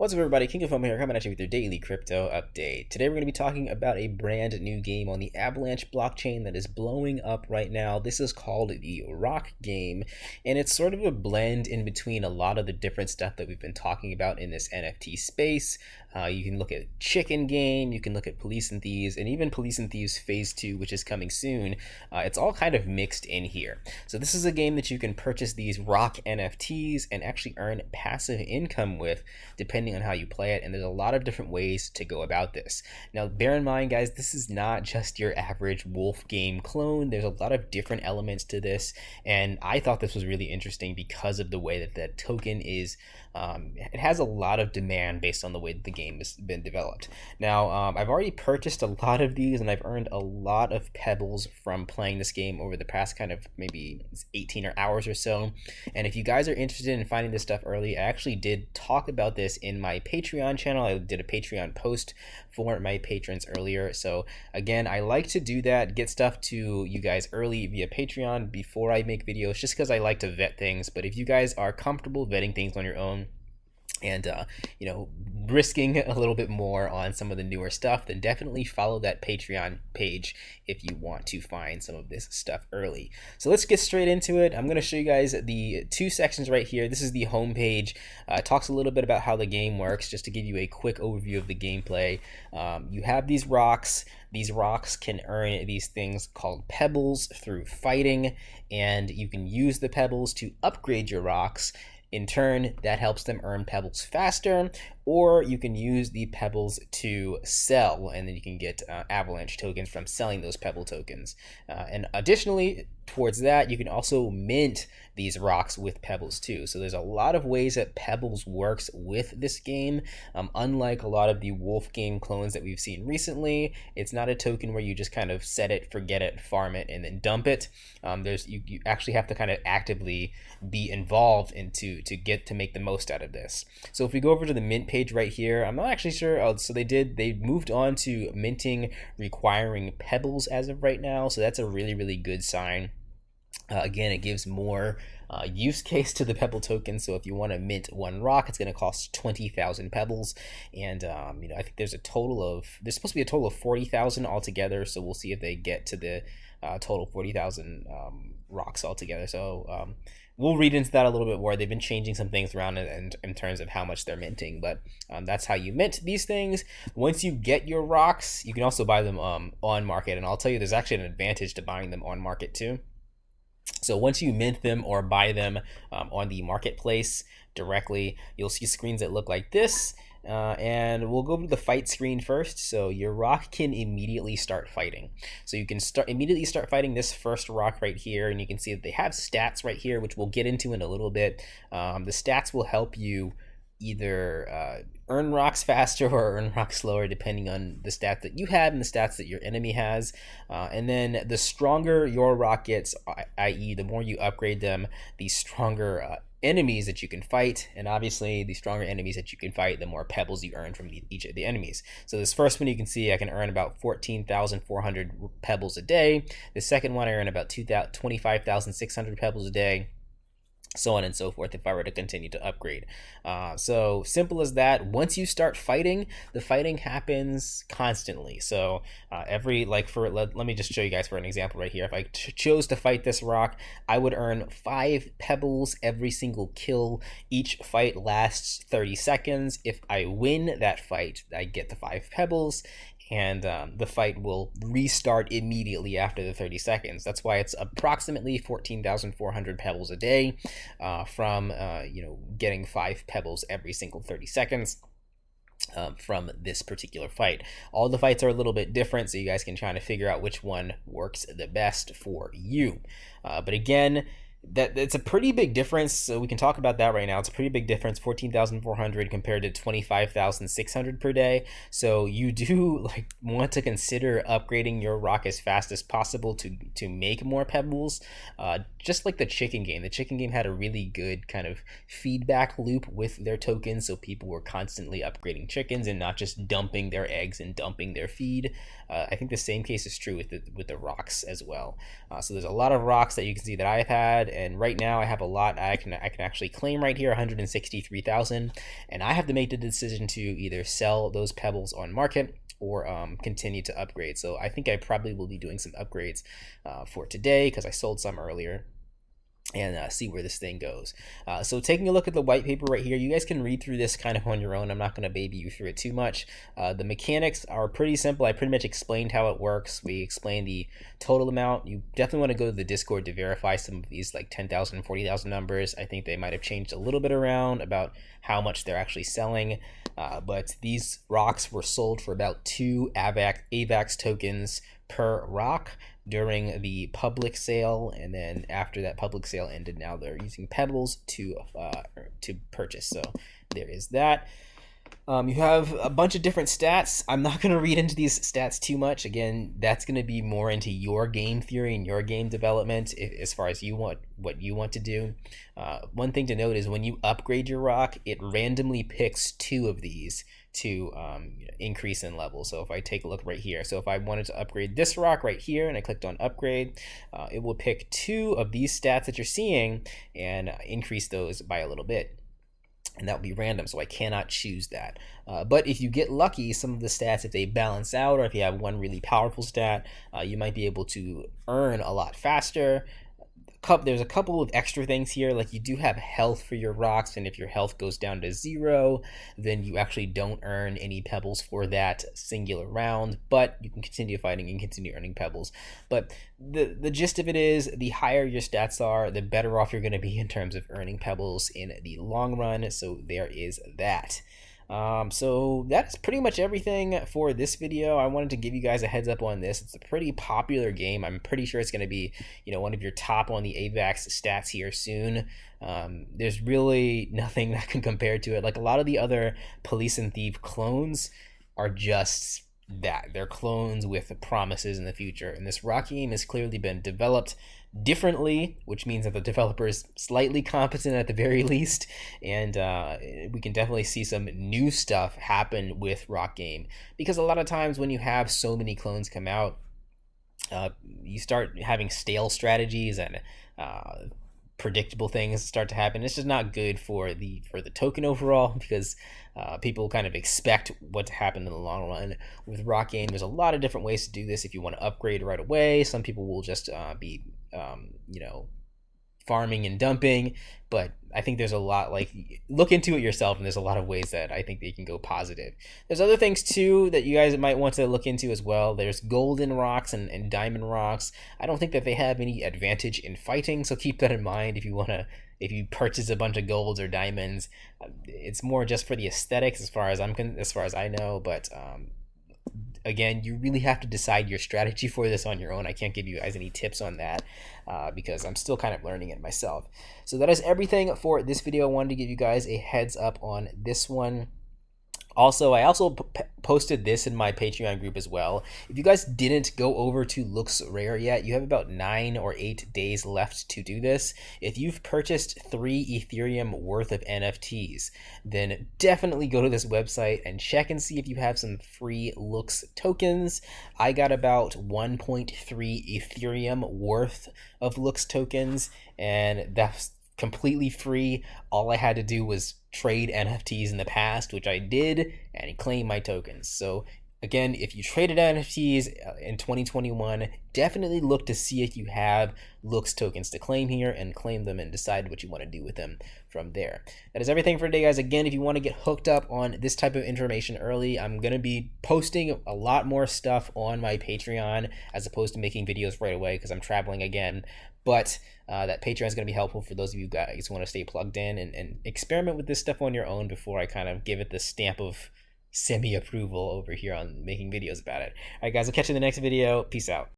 What's up, everybody? King of Fomo here, coming at you with your daily crypto update. Today we're going to be talking about a brand new game on the Avalanche blockchain that is blowing up right now. This is called the Rock game, and it's sort of a blend in between a lot of the different stuff that we've been talking about in this NFT space. You can look at Chikn game, you can look at Police and Thieves, and even Police and Thieves Phase 2, which is coming soon. It's all kind of mixed in here. So this is a game that you can purchase these Rock NFTs and actually earn passive income with, depending on how you play it, and there's a lot of different ways to go about this. Now bear in mind, guys, this is not just your average wolf game clone. There's a lot of different elements to this, and I thought this was really interesting because of the way that the token is it has a lot of demand based on the way that the game has been developed. Now I've already purchased a lot of these, and I've earned a lot of pebbles from playing this game over the past kind of maybe 18 hours or so. And if you guys are interested in finding this stuff early, I actually did talk about this in my Patreon channel. I did a Patreon post for my patrons earlier. So again, I like to do that, get stuff to you guys early via Patreon before I make videos, just because I like to vet things. But if you guys are comfortable vetting things on your own, and risking a little bit more on some of the newer stuff, then definitely follow that Patreon page if you want to find some of this stuff early. So let's get straight into it. I'm going to show you guys the two sections right here. This is the home page. It talks a little bit about how the game works, just to give you a quick overview of the gameplay. You have these rocks. These rocks can earn these things called pebbles through fighting, and you can use the pebbles to upgrade your rocks. In turn, that helps them earn pebbles faster, or you can use the pebbles to sell, and then you can get Avalanche tokens from selling those pebble tokens. And additionally, towards that, you can also mint these rocks with pebbles too. So there's a lot of ways that pebbles works with this game. Unlike a lot of the wolf game clones that we've seen recently, it's not a token where you just kind of set it, forget it, farm it, and then dump it. You actually have to kind of actively be involved into to make the most out of this. So if we go over to the mint page right here, I'm not actually sure. So they moved on to minting requiring pebbles as of right now. So that's a really, really good sign. Again, it gives more use case to the pebble token. So if you want to mint one rock, it's going to cost 20,000 pebbles, and I think there's supposed to be a total of 40,000 altogether. So we'll see if they get to the total 40,000 rocks altogether. So we'll read into that a little bit more. They've been changing some things around in terms of how much they're minting, but that's how you mint these things. Once you get your rocks, you can also buy them on market, and I'll tell you, there's actually an advantage to buying them on market too. So once you mint them or buy them on the marketplace directly, you'll see screens that look like this. And we'll go to the fight screen first. So your rock can immediately start fighting. So you can immediately start fighting this first rock right here, and you can see that they have stats right here, which we'll get into in a little bit. The stats will help you either earn rocks faster or earn rocks slower, depending on the stats that you have and the stats that your enemy has. And then the stronger your rock gets, i.e. the more you upgrade them, the stronger enemies that you can fight, and obviously the stronger enemies that you can fight, the more pebbles you earn from each of the enemies. So this first one, you can see I can earn about 14,400 pebbles a day. The second one, I earn about 25,600 pebbles a day, so on and so forth, if I were to continue to upgrade. So simple as that. Once you start fighting, the fighting happens constantly. So let me just show you guys for an example right here. If I chose to fight this rock, I would earn 5 pebbles every single kill. Each fight lasts 30 seconds. If I win that fight, I get the 5 pebbles, and the fight will restart immediately after the 30 seconds. That's why it's approximately 14,400 pebbles a day from getting 5 pebbles every single 30 seconds. From this particular fight. All the fights are a little bit different, so you guys can try to figure out which one works the best for you. But again, it's a pretty big difference, so we can talk about that right now. It's a pretty big difference, 14,400 compared to 25,600 per day. So you do want to consider upgrading your rock as fast as possible to make more pebbles. Just like the Chikn game. The Chikn game had a really good kind of feedback loop with their tokens, so people were constantly upgrading chickens and not just dumping their eggs and dumping their feed. I think the same case is true with the rocks as well. So there's a lot of rocks that you can see that I've had, and right now I have a lot I can actually claim right here, 163,000, and I have to make the decision to either sell those pebbles on market or continue to upgrade. So I think I probably will be doing some upgrades for today because I sold some earlier, and see where this thing goes. So taking a look at the white paper right here, you guys can read through this kind of on your own. I'm not going to baby you through it too much. The mechanics are pretty simple. I pretty much explained how it works. We explained the total amount. You definitely want to go to the Discord to verify some of these like 10,000 and 40,000 numbers. I think they might have changed a little bit around about how much they're actually selling. But these rocks were sold for about 2 AVAX tokens per rock during the public sale, and then after that public sale ended, now they're using pebbles to purchase. So there is that. You have a bunch of different stats. I'm not going to read into these stats too much. Again, that's going to be more into your game theory and your game development as far as what you want to do. One thing to note is when you upgrade your rock, it randomly picks 2 of these to increase in level. So if I take a look right here, so if I wanted to upgrade this rock right here and I clicked on upgrade, it will pick 2 of these stats that you're seeing and increase those by a little bit. And that will be random, so I cannot choose that. But if you get lucky, some of the stats, if they balance out, or if you have one really powerful stat, you might be able to earn a lot faster. There's a couple of extra things here, like you do have health for your rocks, and if your health goes down to 0, then you actually don't earn any pebbles for that singular round, but you can continue fighting and continue earning pebbles. But the gist of it is, the higher your stats are, the better off you're going to be in terms of earning pebbles in the long run, so there is that. So that's pretty much everything for this video. I wanted to give you guys a heads up on this. It's a pretty popular game. I'm pretty sure it's going to be, one of your top on the AVAX stats here soon. There's really nothing that can compare to it. Like a lot of the other Police and Thief clones are just that. They're clones with promises in the future. And this rock game has clearly been developed differently, which means that the developer is slightly competent at the very least, and we can definitely see some new stuff happen with rock game, because a lot of times when you have so many clones come out, you start having stale strategies and predictable things start to happen. It's just not good for the token overall, because people kind of expect what to happen in the long run. With rock game, there's a lot of different ways to do this. If you want to upgrade right away, some people will just be farming and dumping, but I think there's a lot, like, look into it yourself, and there's a lot of ways that I think they can go positive. There's other things too that you guys might want to look into as well. There's golden rocks and diamond rocks. I don't think that they have any advantage in fighting, so keep that in mind if you purchase a bunch of golds or diamonds. It's more just for the aesthetics as far as I know, but again, you really have to decide your strategy for this on your own. I can't give you guys any tips on that because I'm still kind of learning it myself. So that is everything for this video. I wanted to give you guys a heads up on this one. Also, I posted this in my Patreon group as well. If you guys didn't go over to Looks Rare yet, you have about 9 or 8 days left to do this. If you've purchased 3 Ethereum worth of NFTs, then definitely go to this website and check and see if you have some free Looks tokens. I got about 1.3 Ethereum worth of Looks tokens, and that's completely free. All I had to do was trade NFTs in the past, which I did, and claim my tokens. So again, if you traded NFTs in 2021, definitely look to see if you have Looks tokens to claim here, and claim them and decide what you want to do with them from there. That is everything for today, guys. Again, if you want to get hooked up on this type of information early, I'm going to be posting a lot more stuff on my Patreon as opposed to making videos right away because I'm traveling again. But that Patreon is going to be helpful for those of you guys who want to stay plugged in and experiment with this stuff on your own before I kind of give it the stamp of semi-approval over here on making videos about it. All right, guys, I'll catch you in the next video. Peace out.